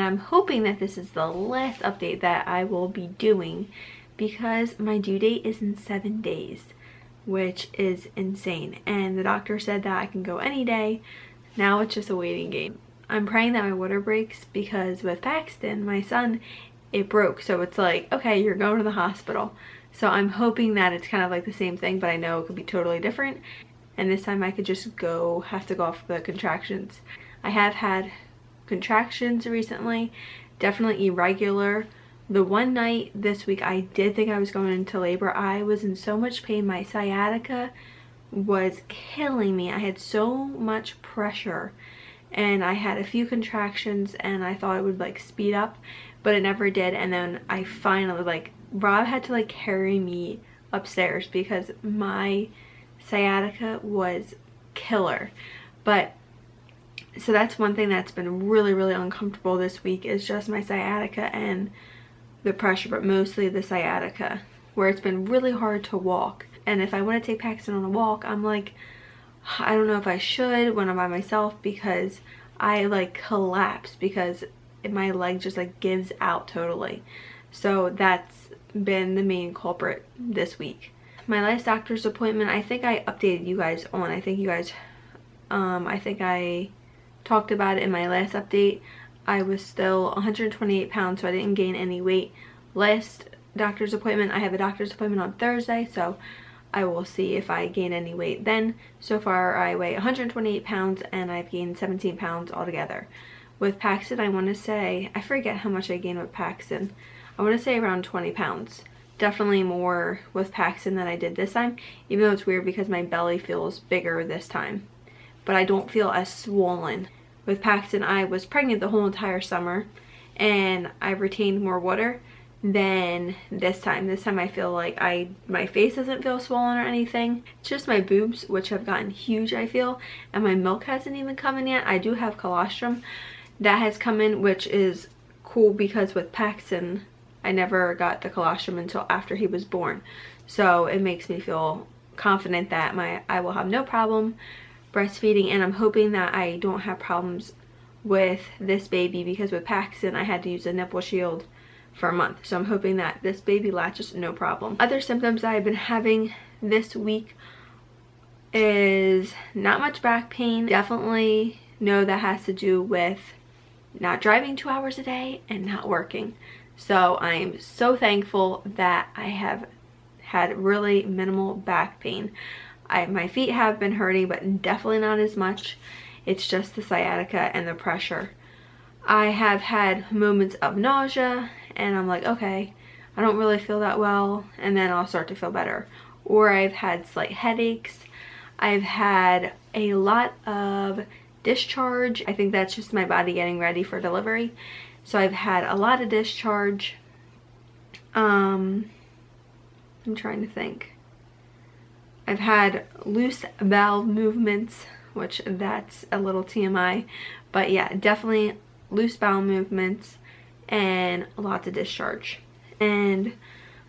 I'm hoping that this is the last update that I will be doing because my due date is in 7 days, which is insane. And the doctor said that I can go any day. Now it's just a waiting game. I'm praying that my water breaks because with Paxton, my son, it broke. So it's like, okay, you're going to the hospital. So I'm hoping that it's kind of like the same thing, but I know it could be totally different. And this time I could just have to go off the contractions. I have had contractions recently, definitely irregular. The one night this week I did think I was going into labor. I was in so much pain. My sciatica was killing me. I had so much pressure and I had a few contractions and I thought it would like speed up, but it never did. And then I finally, like, Rob had to like carry me upstairs because my sciatica was killer. But so that's one thing that's been really, really uncomfortable this week is just my sciatica and the pressure, but mostly the sciatica, where it's been really hard to walk. And if I want to take Paxton on a walk, I'm like, I don't know if I should when I'm by myself because I like collapse because my leg just like gives out totally. So that's been the main culprit this week. My last doctor's appointment, I think I updated you guys on. I think you guys, I think I talked about it in my last update. I was still 128 pounds, so I didn't gain any weight. Last doctor's appointment, I have a doctor's appointment on Thursday, so I will see if I gain any weight then. So far, I weigh 128 pounds and I've gained 17 pounds altogether. With Paxton, I want to say, I forget how much I gained with Paxton. I want to say around 20 pounds. Definitely more with Paxton than I did this time, even though it's weird because my belly feels bigger this time. But I don't feel as swollen. With Paxton, I was pregnant the whole entire summer and I retained more water than this time. This time I feel like my face doesn't feel swollen or anything. It's just my boobs, which have gotten huge, I feel, and my milk hasn't even come in yet. I do have colostrum that has come in, which is cool because with Paxton, I never got the colostrum until after he was born. So it makes me feel confident that I will have no problem breastfeeding, and I'm hoping that I don't have problems with this baby because with Paxton I had to use a nipple shield for a month. So I'm hoping that this baby latches no problem. Other symptoms that I've been having this week is not much back pain. Definitely know that has to do with not driving 2 hours a day and not working. So I am so thankful that I have had really minimal back pain. My feet have been hurting, but definitely not as much. It's just the sciatica and the pressure. I have had moments of nausea and I'm like, okay, I don't really feel that well, and then I'll start to feel better. Or I've had slight headaches. I've had a lot of discharge. I think that's just my body getting ready for delivery. So I've had a lot of discharge. I'm trying to think. I've had loose bowel movements, which that's a little TMI, but yeah, definitely loose bowel movements and lots of discharge. And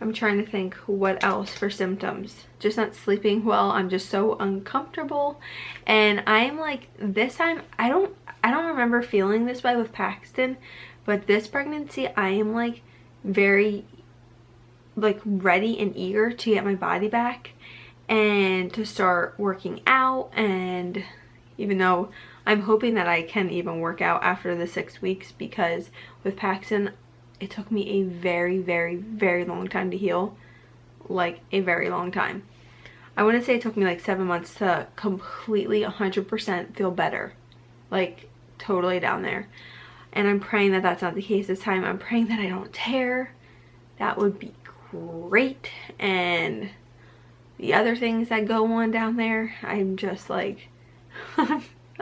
I'm trying to think what else for symptoms. Just not sleeping well. I'm just so uncomfortable, and I'm like, this time I don't remember feeling this way with Paxton, but this pregnancy I am like very like ready and eager to get my body back and to start working out. And even though I'm hoping that I can even work out after the 6 weeks, because with Paxton it took me a very, very, very long time to heal. Like a very long time. I want to say it took me like 7 months to completely 100% feel better. Like totally down there. And I'm praying that that's not the case this time. I'm praying that I don't tear. That would be great. And the other things that go on down there, I'm just like,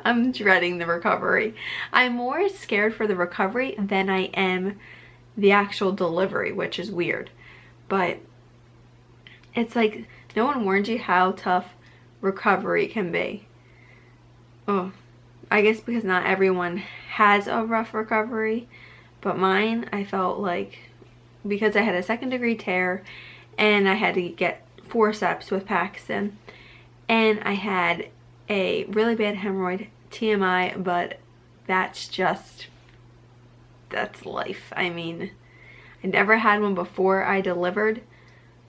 I'm dreading the recovery. I'm more scared for the recovery than I am the actual delivery, which is weird. But it's like, no one warned you how tough recovery can be. Oh, I guess because not everyone has a rough recovery, but mine, I felt like, because I had a 2nd-degree tear and I had to get forceps with Paxton, and I had a really bad hemorrhoid, TMI, but that's just that's life. I mean, I never had one before I delivered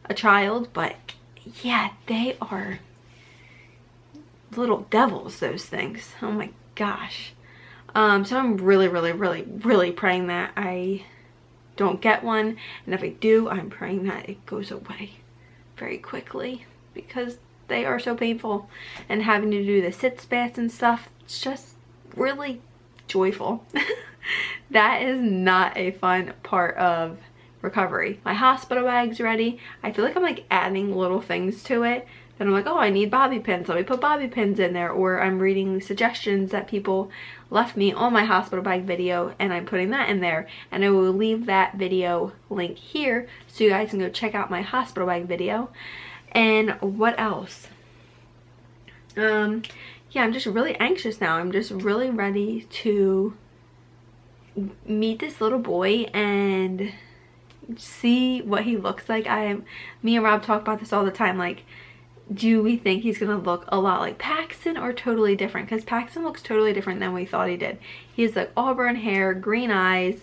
a child, but yeah, they are little devils, those things. Oh my gosh. So I'm really praying that I don't get one, and if I do, I'm praying that it goes away very quickly, because they are so painful, and having to do the sit spats and stuff, it's just really joyful. That is not a fun part of recovery. My hospital bag's ready. I feel like I'm like adding little things to it. Then I'm like, oh, I need bobby pins. Let me put bobby pins in there. Or I'm reading suggestions that people left me on my hospital bag video, and I'm putting that in there. And I will leave that video link here so you guys can go check out my hospital bag video. And what else? Yeah, I'm just really anxious now. I'm just really ready to meet this little boy and see what he looks like. Me and Rob talk about this all the time, like, do we think he's gonna look a lot like Paxton or totally different? Because Paxton looks totally different than we thought he did. He has like auburn hair, green eyes,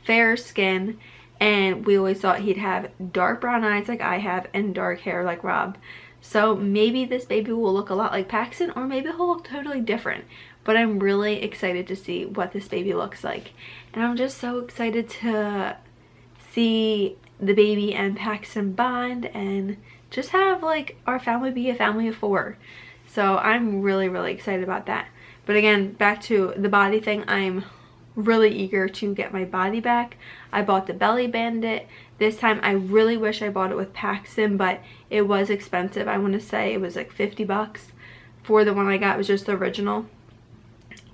fair skin, and we always thought he'd have dark brown eyes like I have and dark hair like Rob. So maybe this baby will look a lot like Paxton, or maybe he'll look totally different. But I'm really excited to see what this baby looks like. And I'm just so excited to see the baby and Paxton bond and just have like our family be a family of 4. So I'm really excited about that. But again, back to the body thing, I'm really eager to get my body back. I bought the belly bandit. This time I really wish I bought it with Paxton, but it was expensive. I want to say it was like 50 bucks for the one I got. It was just the original.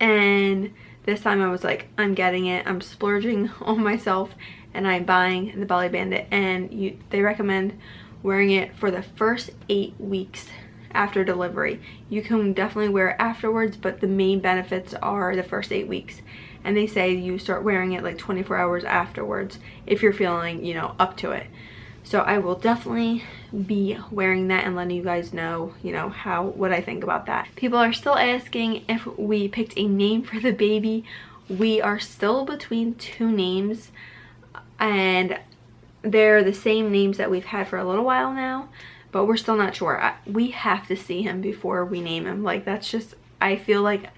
And this time I was like, I'm getting it. I'm splurging on myself and I'm buying the belly bandit. And they recommend wearing it for the first 8 weeks after delivery. You can definitely wear it afterwards, but the main benefits are the first 8 weeks. And they say you start wearing it like 24 hours afterwards if you're feeling, you know, up to it. So I will definitely be wearing that and letting you guys know, you know, what I think about that. People are still asking if we picked a name for the baby. We are still between 2 names, and they're the same names that we've had for a little while now, but we're still not sure. We have to see him before we name him. Like, that's just, I feel like,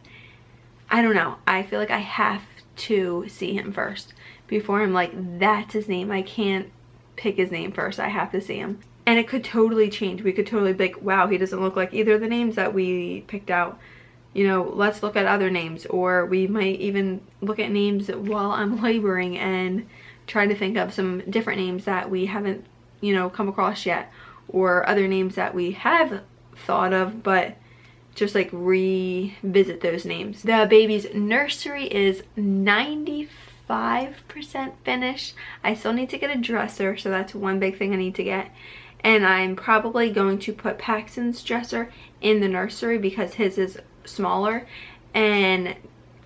I don't know. I feel like I have to see him first before I'm like, that's his name. I can't pick his name first. I have to see him. And it could totally change. We could totally be like, wow, he doesn't look like either of the names that we picked out. You know, let's look at other names. Or we might even look at names while I'm laboring and try to think of some different names that we haven't, you know, come across yet. Or other names that we have thought of, but just like revisit those names. The baby's nursery is 95% finished. I still need to get a dresser, so that's one big thing I need to get. And I'm probably going to put Paxton's dresser in the nursery because his is smaller and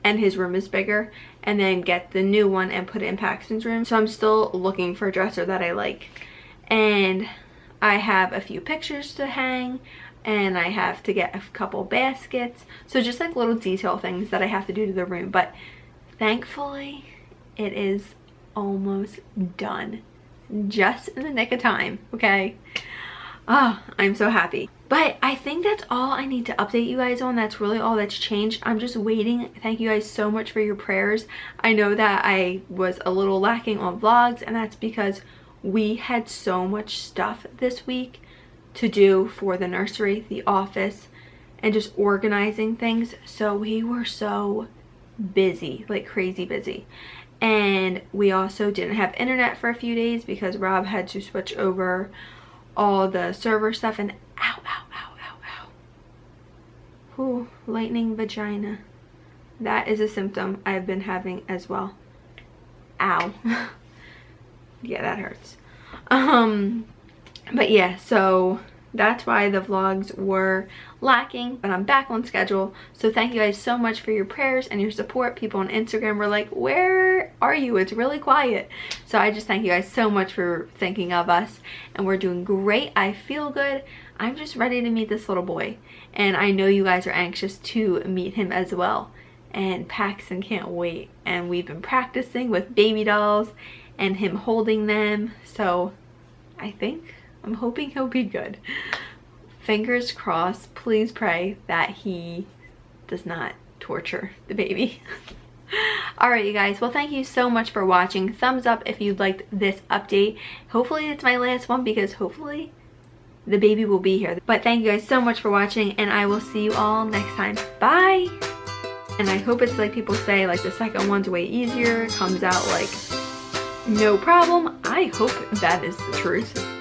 his room is bigger, and then get the new one and put it in Paxton's room. So I'm still looking for a dresser that I like. And I have a few pictures to hang, and I have to get a couple baskets. So just like little detail things that I have to do to the room. But thankfully, it is almost done. Just in the nick of time, okay? Oh, I'm so happy. But I think that's all I need to update you guys on. That's really all that's changed. I'm just waiting. Thank you guys so much for your prayers. I know that I was a little lacking on vlogs, and that's because we had so much stuff this week to do for the nursery, the office, and just organizing things. So we were so busy, like crazy busy. And we also didn't have internet for a few days because Rob had to switch over all the server stuff. And ow, ow, ow, ow, ow. Ooh, lightning vagina. That is a symptom I've been having as well. Ow. Yeah, that hurts. But yeah, so that's why the vlogs were lacking, but I'm back on schedule. So thank you guys so much for your prayers and your support. People on Instagram were like, where are you? It's really quiet. So I just thank you guys so much for thinking of us, and we're doing great. I feel good. I'm just ready to meet this little boy, and I know you guys are anxious to meet him as well. and Paxton can't wait. And we've been practicing with baby dolls and him holding them, so I'm hoping he'll be good. Fingers crossed. Please pray that he does not torture the baby. Alright you guys, well thank you so much for watching. Thumbs up if you liked this update. Hopefully it's my last one, because hopefully the baby will be here. But thank you guys so much for watching, and I will see you all next time. Bye! And I hope it's like people say, like the second one's way easier, comes out like no problem. I hope that is the truth.